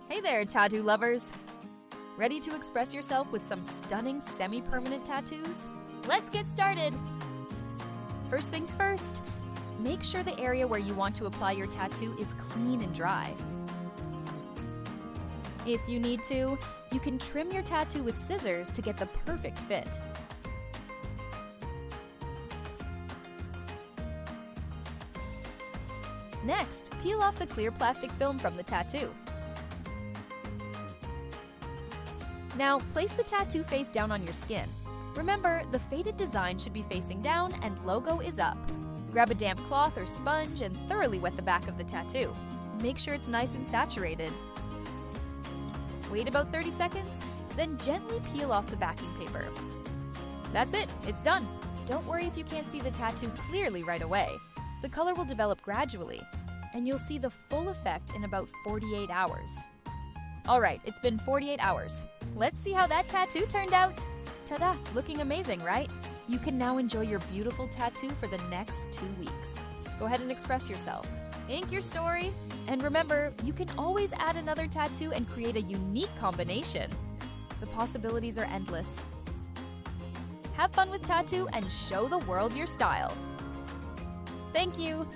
Hey there, tattoo lovers! Ready to express yourself with some stunning semi-permanent tattoos? Let's get started! First things first, make sure the area where you want to apply your tattoo is clean and dry. If you need to, you can trim your tattoo with scissors to get the perfect fit. Next, peel off the clear plastic film from the tattoo. Now, place the tattoo face down on your skin. Remember, the faded design should be facing down and logo is up. Grab a damp cloth or sponge and thoroughly wet the back of the tattoo. Make sure it's nice and saturated. Wait about 30 seconds, then gently peel off the backing paper. That's it, it's done. Don't worry if you can't see the tattoo clearly right away. The color will develop gradually, and you'll see the full effect in about 48 hours. Alright, it's been 48 hours. Let's see how that tattoo turned out. Ta-da! Looking amazing, right? You can now enjoy your beautiful tattoo for the next 2 weeks. Go ahead and express yourself. Ink your story. And remember, you can always add another tattoo and create a unique combination. The possibilities are endless. Have fun with tattoo and show the world your style. Thank you!